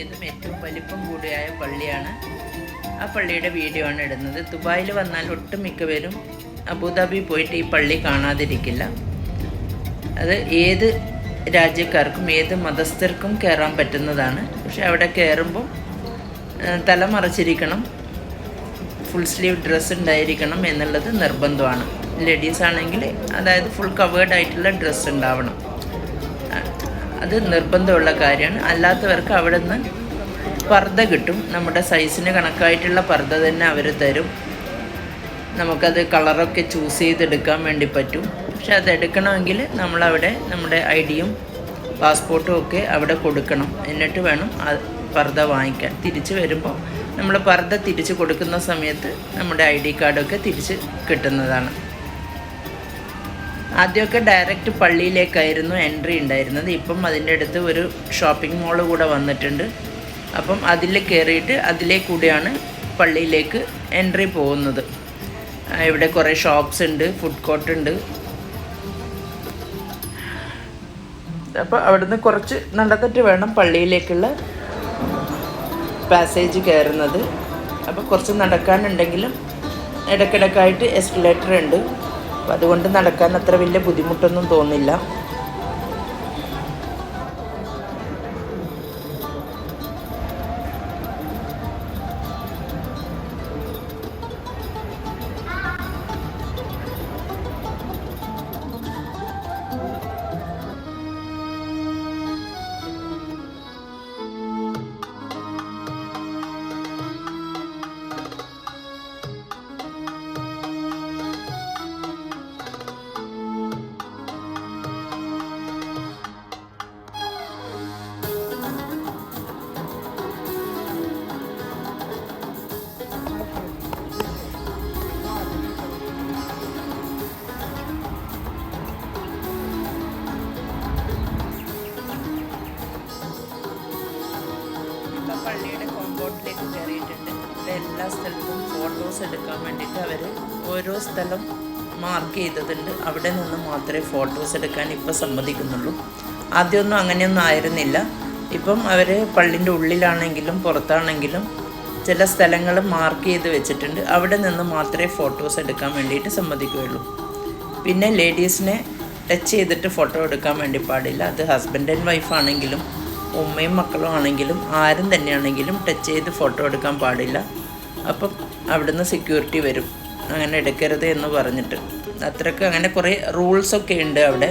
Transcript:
പുതിയതും ഏറ്റവും വലിപ്പം കൂടിയായ പള്ളിയാണ്. ആ പള്ളിയുടെ വീഡിയോ ആണ് ഇടുന്നത്. ദുബായിൽ വന്നാൽ ഒട്ടും മിക്കവരും അബുദാബി പോയിട്ട് ഈ പള്ളി കാണാതിരിക്കില്ല. അത് ഏത് രാജ്യക്കാർക്കും ഏത് മതസ്ഥർക്കും കയറാൻ പറ്റുന്നതാണ്. പക്ഷെ അവിടെ കയറുമ്പം തല മറച്ചിരിക്കണം, ഫുൾ സ്ലീവ് ഡ്രസ്സ് ഉണ്ടായിരിക്കണം എന്നുള്ളത് നിർബന്ധമാണ്. ലേഡീസ് ആണെങ്കിൽ അതായത് ഫുൾ കവേർഡ് ആയിട്ടുള്ള ഡ്രസ്സ് ഉണ്ടാവണം. അത് നിർബന്ധമുള്ള കാര്യമാണ്. അല്ലാത്തവർക്ക് അവിടെ നിന്ന് പർദ്ദ കിട്ടും. നമ്മുടെ സൈസിന് കണക്കായിട്ടുള്ള പർദ്ദ തന്നെ അവർ തരും. നമുക്കത് കളറൊക്കെ ചൂസ് ചെയ്തെടുക്കാൻ വേണ്ടി പറ്റും. പക്ഷെ അത് എടുക്കണമെങ്കിൽ നമ്മളവിടെ നമ്മുടെ ഐഡിയും പാസ്പോർട്ടും ഒക്കെ അവിടെ കൊടുക്കണം. എന്നിട്ട് വേണം ആ പർദ്ദ വാങ്ങിക്കാൻ. തിരിച്ച് വരുമ്പോൾ നമ്മൾ പർദ്ദ തിരിച്ച് കൊടുക്കുന്ന സമയത്ത് നമ്മുടെ ID കാർഡൊക്കെ തിരിച്ച് കിട്ടുന്നതാണ്. ആദ്യമൊക്കെ ഡയറക്റ്റ് പള്ളിയിലേക്കായിരുന്നു എൻട്രി ഉണ്ടായിരുന്നത്. ഇപ്പം അതിൻ്റെ അടുത്ത് ഒരു ഷോപ്പിംഗ് മോൾ കൂടെ വന്നിട്ടുണ്ട്. അപ്പം അതിൽ കയറിയിട്ട് അതിലേ കൂടിയാണ് പള്ളിയിലേക്ക് എൻട്രി പോകുന്നത്. ഇവിടെ കുറേ ഷോപ്സ് ഉണ്ട്, ഫുഡ് കോർട്ട് ഉണ്ട്. അപ്പോൾ അവിടുന്ന് കുറച്ച് നടന്നിട്ട് വേണം പള്ളിയിലേക്കുള്ള പാസേജ് കയറുന്നത്. അപ്പോൾ കുറച്ച് നടക്കാനുണ്ടെങ്കിലും ഇടയ്ക്കിടയ്ക്കായിട്ട് എസ്കലേറ്റർ ഉണ്ട്. അപ്പോൾ അതുകൊണ്ട് നടക്കാൻ അത്ര വലിയ ബുദ്ധിമുട്ടൊന്നും തോന്നില്ല. പള്ളിയുടെ കോമ്പൗണ്ടിലേക്ക് കയറിയിട്ടുണ്ട്. ഇവിടെ എല്ലാ സ്ഥലത്തും ഫോട്ടോസ് എടുക്കാൻ വേണ്ടിയിട്ട് അവർ ഓരോ സ്ഥലം മാർക്ക് ചെയ്തതുണ്ട്. അവിടെ നിന്ന് മാത്രമേ ഫോട്ടോസ് എടുക്കാൻ ഇപ്പോൾ സമ്മതിക്കുന്നുള്ളൂ. ആദ്യമൊന്നും അങ്ങനെയൊന്നും ആയിരുന്നില്ല. ഇപ്പം അവർ പള്ളിൻ്റെ ഉള്ളിലാണെങ്കിലും പുറത്താണെങ്കിലും ചില സ്ഥലങ്ങൾ മാർക്ക് ചെയ്ത് വെച്ചിട്ടുണ്ട്. അവിടെ നിന്ന് മാത്രമേ ഫോട്ടോസ് എടുക്കാൻ വേണ്ടിയിട്ട് സമ്മതിക്കുകയുള്ളൂ. പിന്നെ ലേഡീസിനെ ടച്ച് ചെയ്തിട്ട് ഫോട്ടോ എടുക്കാൻ വേണ്ടി പാടില്ല. അത് ഹസ്ബൻഡ് ആൻഡ് വൈഫാണെങ്കിലും ഉമ്മയും മക്കളും ആണെങ്കിലും ആരും തന്നെയാണെങ്കിലും ടച്ച് ചെയ്ത് ഫോട്ടോ എടുക്കാൻ പാടില്ല. അപ്പം അവിടുന്ന് സെക്യൂരിറ്റി വരും, അങ്ങനെ എടുക്കരുത് എന്ന് പറഞ്ഞിട്ട്. അത്രയ്ക്ക് അങ്ങനെ കുറേ റൂൾസൊക്കെ ഉണ്ട് അവിടെ.